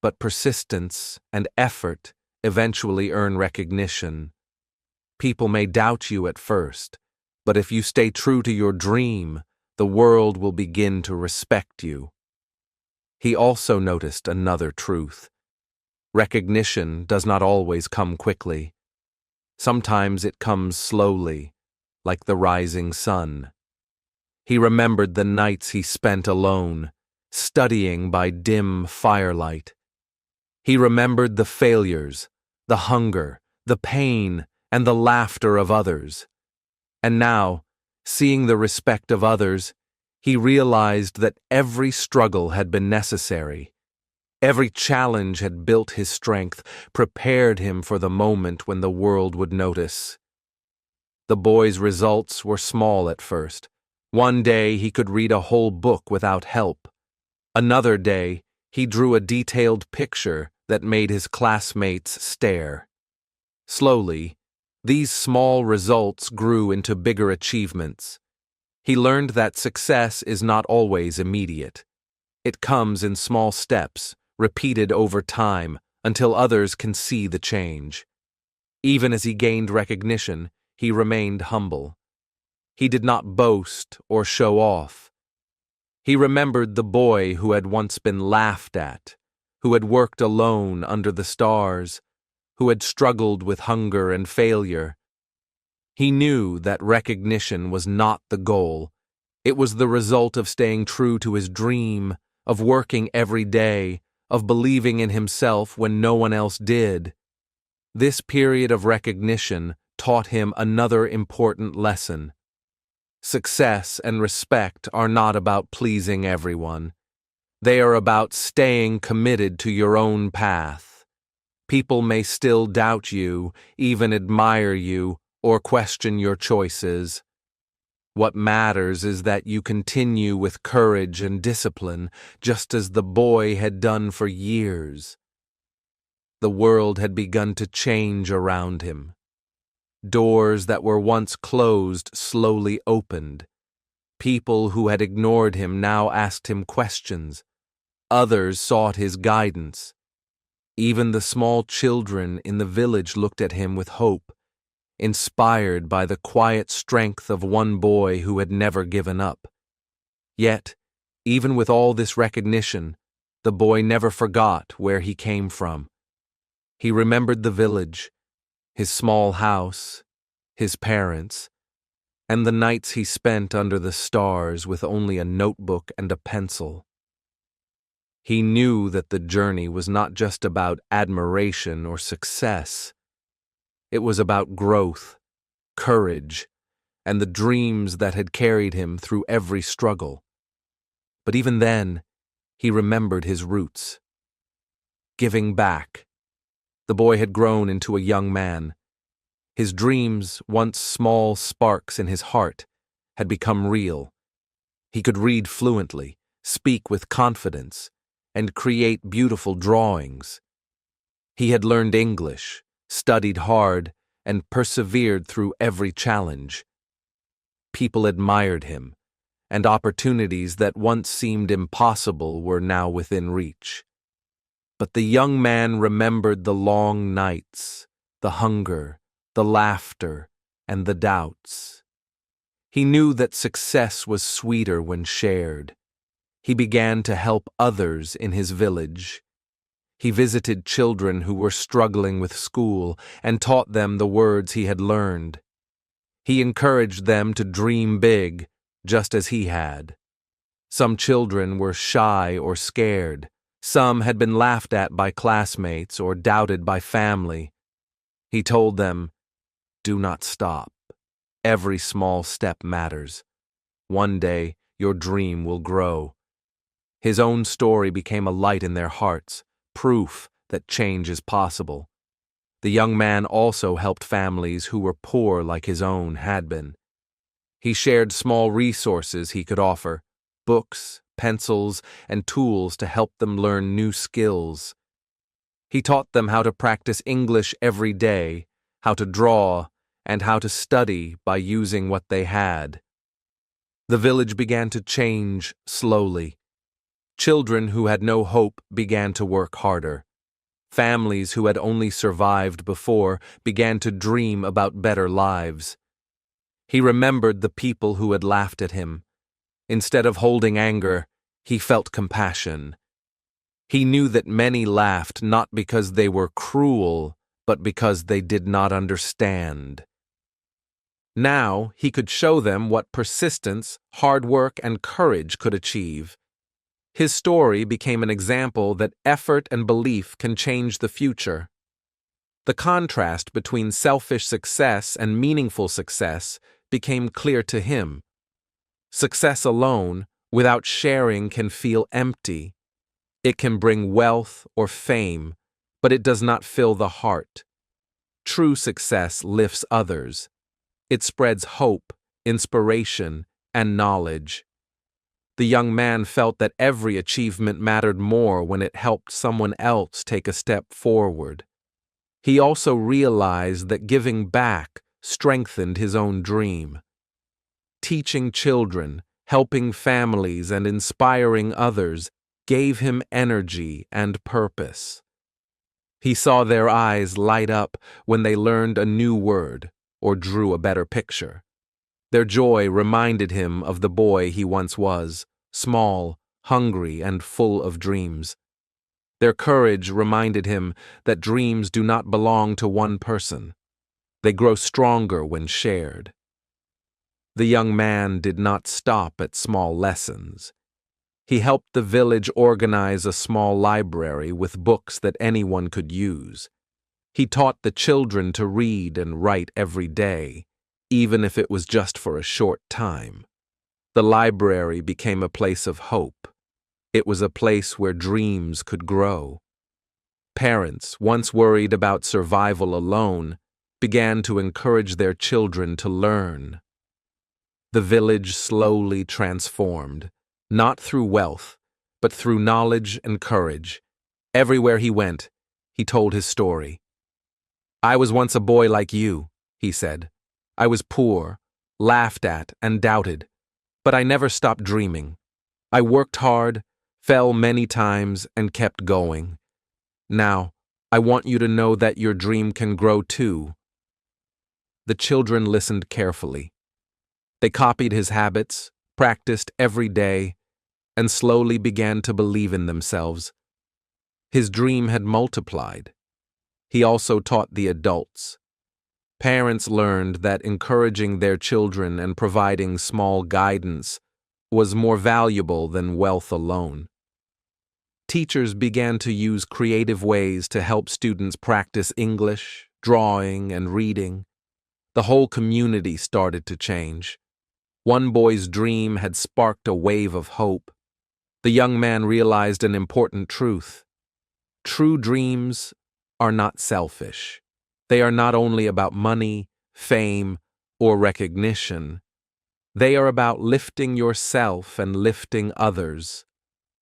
but persistence and effort eventually earn recognition. People may doubt you at first, but if you stay true to your dream, the world will begin to respect you. He also noticed another truth. Recognition does not always come quickly. Sometimes it comes slowly, like the rising sun. He remembered the nights he spent alone, studying by dim firelight. He remembered the failures, the hunger, the pain, and the laughter of others. And now, seeing the respect of others, he realized that every struggle had been necessary. Every challenge had built his strength, prepared him for the moment when the world would notice. The boy's results were small at first. One day he could read a whole book without help. Another day, he drew a detailed picture that made his classmates stare. Slowly, these small results grew into bigger achievements. He learned that success is not always immediate. It comes in small steps, repeated over time, until others can see the change. Even as he gained recognition, he remained humble. He did not boast or show off. He remembered the boy who had once been laughed at, who had worked alone under the stars, who had struggled with hunger and failure. He knew that recognition was not the goal. It was the result of staying true to his dream, of working every day, of believing in himself when no one else did. This period of recognition taught him another important lesson. Success and respect are not about pleasing everyone. They are about staying committed to your own path. People may still doubt you, even admire you, or question your choices. What matters is that you continue with courage and discipline, just as the boy had done for years. The world had begun to change around him. Doors that were once closed slowly opened. People who had ignored him now asked him questions. Others sought his guidance. Even the small children in the village looked at him with hope, inspired by the quiet strength of one boy who had never given up. Yet, even with all this recognition, the boy never forgot where he came from. He remembered the village, his small house, his parents, and the nights he spent under the stars with only a notebook and a pencil. He knew that the journey was not just about admiration or success. It was about growth, courage, and the dreams that had carried him through every struggle. But even then, he remembered his roots. Giving back. The boy had grown into a young man. His dreams, once small sparks in his heart, had become real. He could read fluently, speak with confidence, and create beautiful drawings. He had learned English, studied hard, and persevered through every challenge. People admired him, and opportunities that once seemed impossible were now within reach. But the young man remembered the long nights, the hunger, the laughter, and the doubts. He knew that success was sweeter when shared. He began to help others in his village. He visited children who were struggling with school and taught them the words he had learned. He encouraged them to dream big, just as he had. Some children were shy or scared. Some had been laughed at by classmates or doubted by family. He told them, "Do not stop. Every small step matters. One day, your dream will grow." His own story became a light in their hearts, proof that change is possible. The young man also helped families who were poor like his own had been. He shared small resources he could offer, books, pencils, and tools to help them learn new skills. He taught them how to practice English every day, how to draw, and how to study by using what they had. The village began to change slowly. Children who had no hope began to work harder. Families who had only survived before began to dream about better lives. He remembered the people who had laughed at him. Instead of holding anger, he felt compassion. He knew that many laughed not because they were cruel, but because they did not understand. Now he could show them what persistence, hard work, and courage could achieve. His story became an example that effort and belief can change the future. The contrast between selfish success and meaningful success became clear to him. Success alone, without sharing, can feel empty. It can bring wealth or fame, but it does not fill the heart. True success lifts others. It spreads hope, inspiration, and knowledge. The young man felt that every achievement mattered more when it helped someone else take a step forward. He also realized that giving back strengthened his own dream. Teaching children, helping families, and inspiring others gave him energy and purpose. He saw their eyes light up when they learned a new word or drew a better picture. Their joy reminded him of the boy he once was, small, hungry, and full of dreams. Their courage reminded him that dreams do not belong to one person. They grow stronger when shared. The young man did not stop at small lessons. He helped the village organize a small library with books that anyone could use. He taught the children to read and write every day, even if it was just for a short time. The library became a place of hope. It was a place where dreams could grow. Parents, once worried about survival alone, began to encourage their children to learn. The village slowly transformed, not through wealth, but through knowledge and courage. Everywhere he went, he told his story. "I was once a boy like you," he said. "I was poor, laughed at, and doubted, but I never stopped dreaming. I worked hard, fell many times, and kept going. Now, I want you to know that your dream can grow too." The children listened carefully. They copied his habits, practiced every day, and slowly began to believe in themselves. His dream had multiplied. He also taught the adults. Parents learned that encouraging their children and providing small guidance was more valuable than wealth alone. Teachers began to use creative ways to help students practice English, drawing, and reading. The whole community started to change. One boy's dream had sparked a wave of hope. The young man realized an important truth. True dreams are not selfish. They are not only about money, fame, or recognition. They are about lifting yourself and lifting others.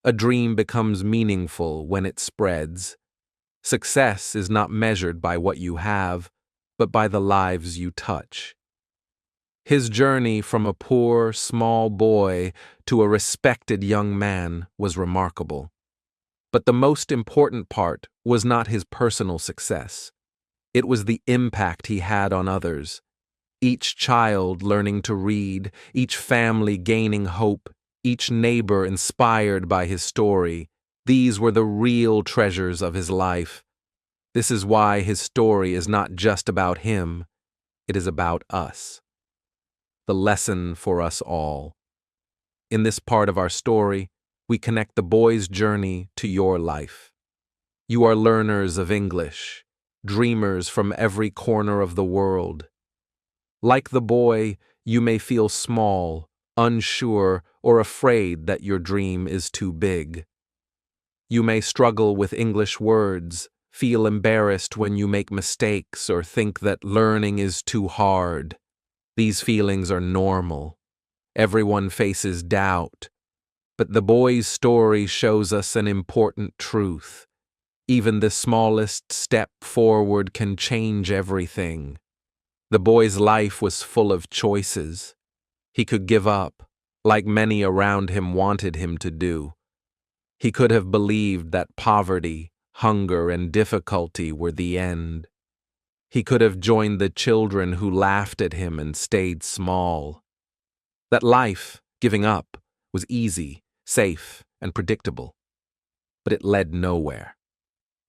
A dream becomes meaningful when it spreads. Success is not measured by what you have, but by the lives you touch. His journey from a poor, small boy to a respected young man was remarkable. But the most important part was not his personal success. It was the impact he had on others. Each child learning to read, each family gaining hope, each neighbor inspired by his story. These were the real treasures of his life. This is why his story is not just about him, it is about us. The lesson for us all. In this part of our story, we connect the boy's journey to your life. You are learners of English, dreamers from every corner of the world. Like the boy, you may feel small, unsure, or afraid that your dream is too big. You may struggle with English words, feel embarrassed when you make mistakes, or think that learning is too hard. These feelings are normal. Everyone faces doubt. But the boy's story shows us an important truth. Even the smallest step forward can change everything. The boy's life was full of choices. He could give up, like many around him wanted him to do. He could have believed that poverty, hunger, and difficulty were the end. He could have joined the children who laughed at him and stayed small. That life, giving up, was easy, safe, and predictable. But it led nowhere.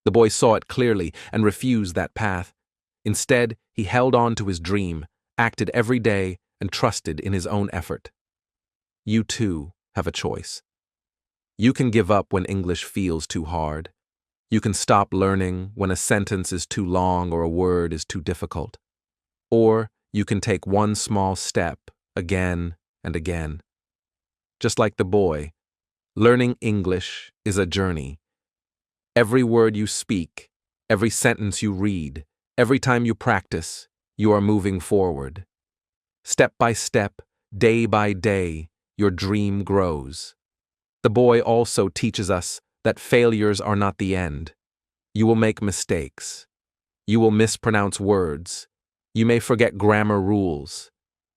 The boy saw it clearly and refused that path. Instead, he held on to his dream, acted every day, and trusted in his own effort. You too have a choice. You can give up when English feels too hard. You can stop learning when a sentence is too long or a word is too difficult. Or you can take one small step again and again. Just like the boy, learning English is a journey. Every word you speak, every sentence you read, every time you practice, you are moving forward. Step by step, day by day, your dream grows. The boy also teaches us that failures are not the end. You will make mistakes. You will mispronounce words. You may forget grammar rules.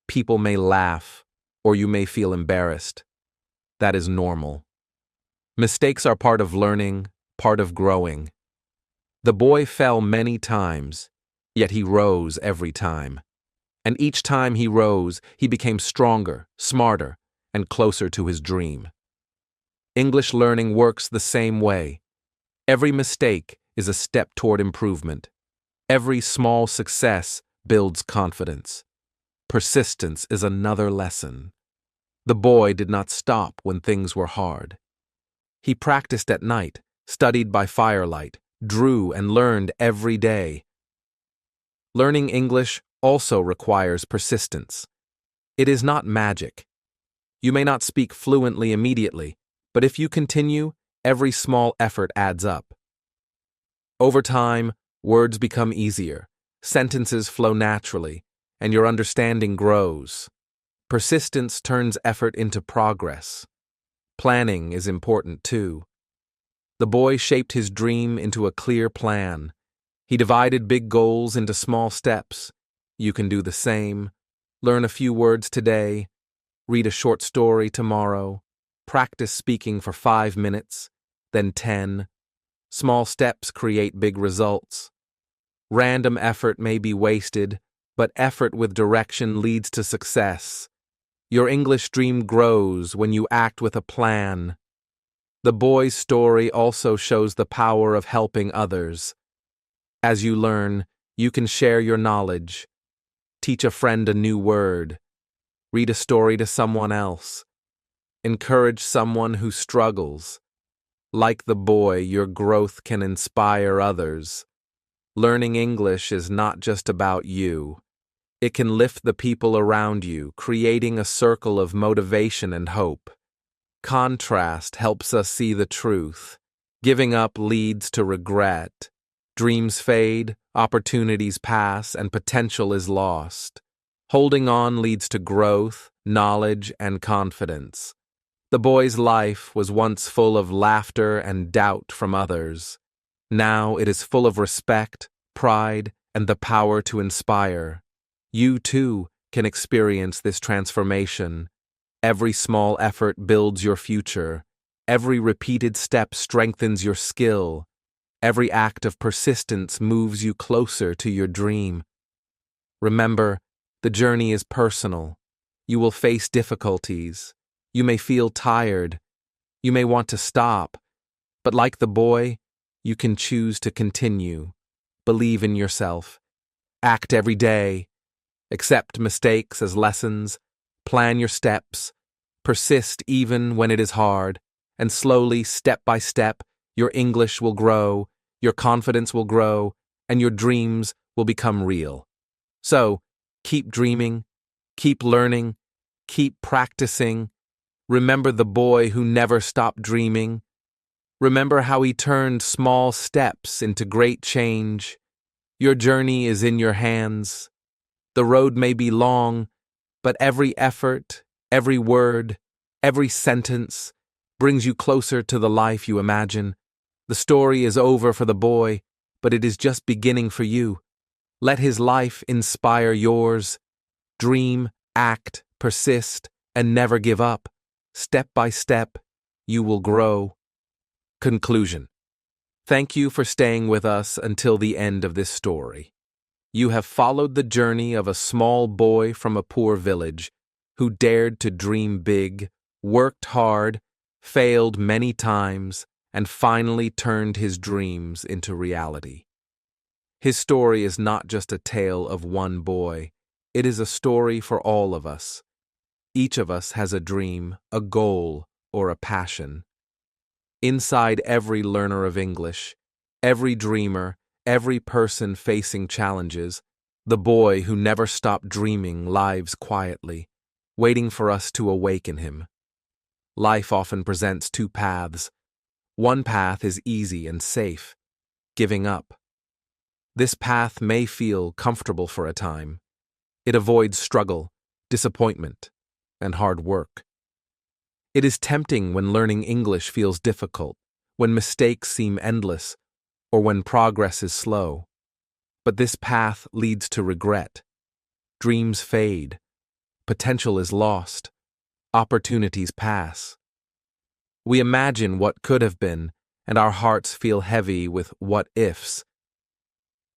People may laugh, or you may feel embarrassed. That is normal. Mistakes are part of learning, part of growing. The boy fell many times, yet he rose every time. And each time he rose, he became stronger, smarter, and closer to his dream. English learning works the same way. Every mistake is a step toward improvement. Every small success builds confidence. Persistence is another lesson. The boy did not stop when things were hard. He practiced at night, studied by firelight, drew and learned every day. Learning English also requires persistence. It is not magic. You may not speak fluently immediately, but if you continue, every small effort adds up. Over time, words become easier, sentences flow naturally, and your understanding grows. Persistence turns effort into progress. Planning is important too. The boy shaped his dream into a clear plan. He divided big goals into small steps. You can do the same. Learn a few words today. Read a short story tomorrow. Practice speaking for 5 minutes, then 10. Small steps create big results. Random effort may be wasted, but effort with direction leads to success. Your English dream grows when you act with a plan. The boy's story also shows the power of helping others. As you learn, you can share your knowledge. Teach a friend a new word. Read a story to someone else. Encourage someone who struggles. Like the boy, your growth can inspire others. Learning English is not just about you. It can lift the people around you, creating a circle of motivation and hope. Contrast helps us see the truth. Giving up leads to regret. Dreams fade, opportunities pass, and potential is lost. Holding on leads to growth, knowledge, and confidence. The boy's life was once full of laughter and doubt from others. Now it is full of respect, pride, and the power to inspire. You too can experience this transformation. Every small effort builds your future. Every repeated step strengthens your skill. Every act of persistence moves you closer to your dream. Remember, the journey is personal. You will face difficulties. You may feel tired. You may want to stop. But like the boy, you can choose to continue. Believe in yourself. Act every day. Accept mistakes as lessons. Plan your steps. Persist even when it is hard. And slowly, step by step, your English will grow, your confidence will grow, and your dreams will become real. So, keep dreaming, keep learning, keep practicing. Remember the boy who never stopped dreaming. Remember how he turned small steps into great change. Your journey is in your hands. The road may be long, but every effort, every word, every sentence brings you closer to the life you imagine. The story is over for the boy, but it is just beginning for you. Let his life inspire yours. Dream, act, persist, and never give up. Step by step, you will grow. Conclusion. Thank you for staying with us until the end of this story. You have followed the journey of a small boy from a poor village who dared to dream big, worked hard, failed many times, and finally turned his dreams into reality. His story is not just a tale of one boy, it is a story for all of us. Each of us has a dream, a goal, or a passion. Inside every learner of English, every dreamer, every person facing challenges, the boy who never stopped dreaming lives quietly, waiting for us to awaken him. Life often presents two paths. One path is easy and safe, giving up. This path may feel comfortable for a time. It avoids struggle, disappointment, and hard work. It is tempting when learning English feels difficult, when mistakes seem endless, or when progress is slow. But this path leads to regret. Dreams fade. Potential is lost. Opportunities pass. We imagine what could have been, and our hearts feel heavy with what ifs.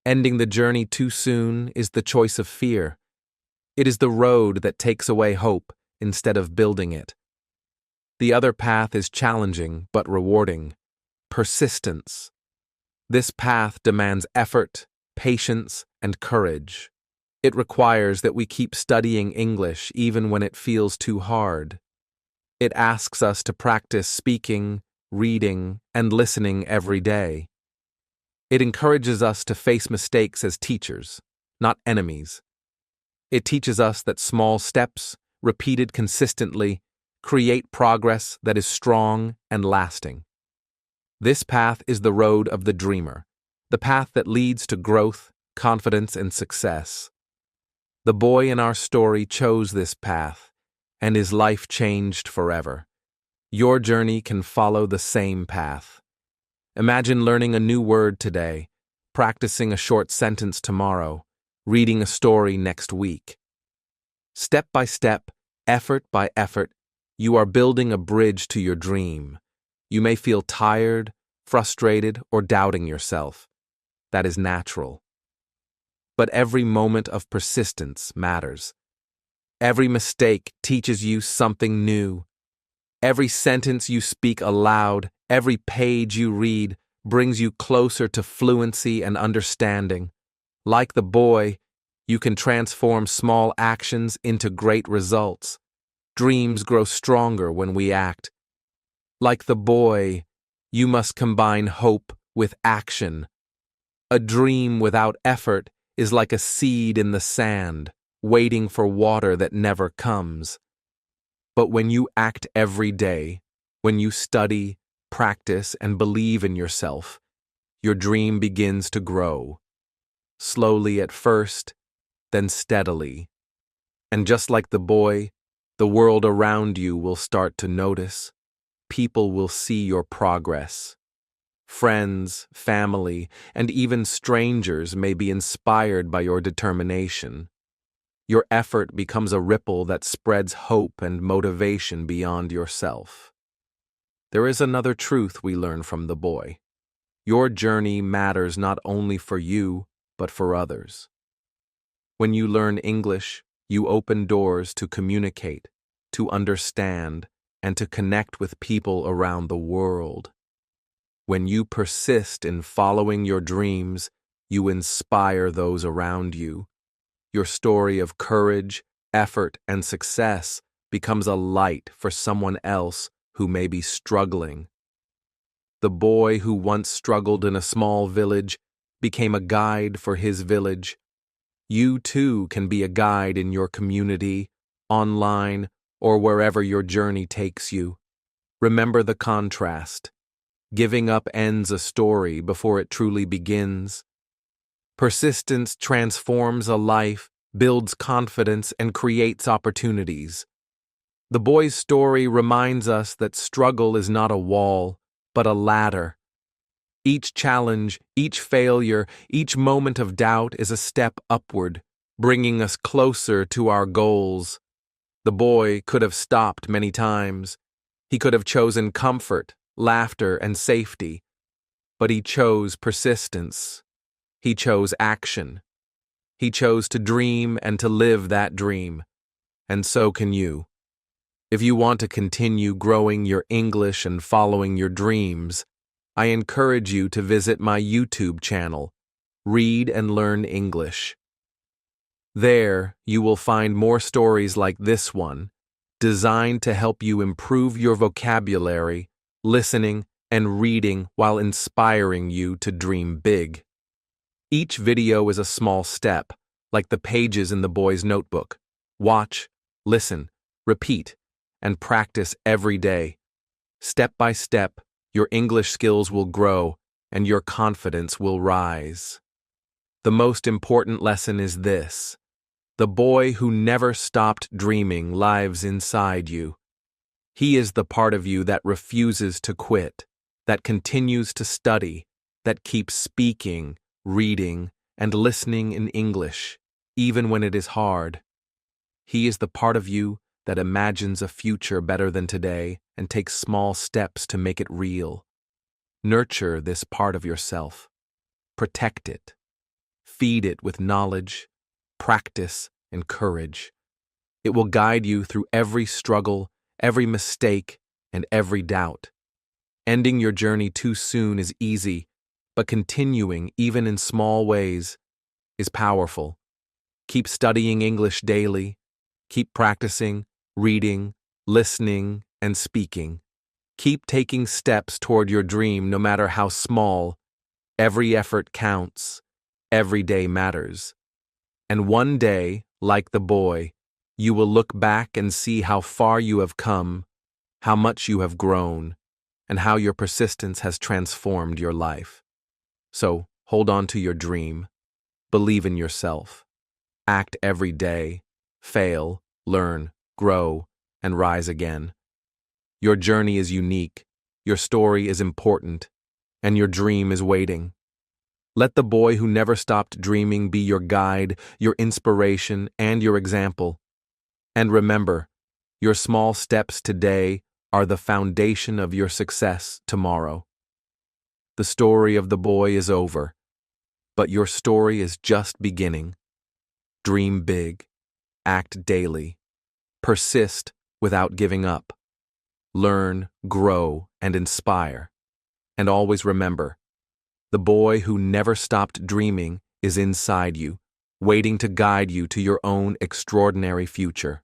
Ending the journey too soon is the choice of fear. It is the road that takes away hope instead of building it. The other path is challenging but rewarding. Persistence. This path demands effort, patience, and courage. It requires that we keep studying English even when it feels too hard. It asks us to practice speaking, reading, and listening every day. It encourages us to face mistakes as teachers, not enemies. It teaches us that small steps, repeated consistently, create progress that is strong and lasting. This path is the road of the dreamer, the path that leads to growth, confidence, and success. The boy in our story chose this path, and his life changed forever. Your journey can follow the same path. Imagine learning a new word today, practicing a short sentence tomorrow, reading a story next week. Step by step, effort by effort, you are building a bridge to your dream. You may feel tired, frustrated, or doubting yourself. That is natural. But every moment of persistence matters. Every mistake teaches you something new. Every sentence you speak aloud, every page you read, brings you closer to fluency and understanding. Like the boy, you can transform small actions into great results. Dreams grow stronger when we act. Like the boy, you must combine hope with action. A dream without effort is like a seed in the sand, waiting for water that never comes. But when you act every day, when you study, practice, and believe in yourself, your dream begins to grow. Slowly at first, then steadily. And just like the boy, the world around you will start to notice. People will see your progress. Friends, family, and even strangers may be inspired by your determination. Your effort becomes a ripple that spreads hope and motivation beyond yourself. There is another truth we learn from the boy. Your journey matters not only for you, but for others. When you learn English, you open doors to communicate, to understand, and to connect with people around the world. When you persist in following your dreams, you inspire those around you. Your story of courage, effort, and success becomes a light for someone else who may be struggling. The boy who once struggled in a small village became a guide for his village. You too can be a guide in your community, online, or wherever your journey takes you. Remember the contrast. Giving up ends a story before it truly begins. Persistence transforms a life, builds confidence, and creates opportunities. The boy's story reminds us that struggle is not a wall, but a ladder. Each challenge, each failure, each moment of doubt is a step upward, bringing us closer to our goals. The boy could have stopped many times. He could have chosen comfort, laughter, and safety. But he chose persistence. He chose action. He chose to dream and to live that dream. And so can you. If you want to continue growing your English and following your dreams, I encourage you to visit my YouTube channel, Read and Learn English. There, you will find more stories like this one, designed to help you improve your vocabulary, listening, and reading while inspiring you to dream big. Each video is a small step, like the pages in the boy's notebook. Watch, listen, repeat, and practice every day. Step by step, your English skills will grow and your confidence will rise. The most important lesson is this: the boy who never stopped dreaming lives inside you. He is the part of you that refuses to quit, that continues to study, that keeps speaking, reading, and listening in English, even when it is hard. He is the part of you that imagines a future better than today and takes small steps to make it real. Nurture this part of yourself. Protect it. Feed it with knowledge, practice, and courage. It will guide you through every struggle, every mistake, and every doubt. Ending your journey too soon is easy, but continuing, even in small ways, is powerful. Keep studying English daily. Keep practicing, reading, listening, and speaking. Keep taking steps toward your dream no matter how small. Every effort counts. Every day matters. And one day, like the boy, you will look back and see how far you have come, how much you have grown, and how your persistence has transformed your life. So, hold on to your dream. Believe in yourself. Act every day. Fail, learn, grow, and rise again. Your journey is unique, your story is important, and your dream is waiting. Let the boy who never stopped dreaming be your guide, your inspiration, and your example. And remember, your small steps today are the foundation of your success tomorrow. The story of the boy is over, but your story is just beginning. Dream big, act daily, persist without giving up. Learn, grow, and inspire. And always remember, the boy who never stopped dreaming is inside you, waiting to guide you to your own extraordinary future.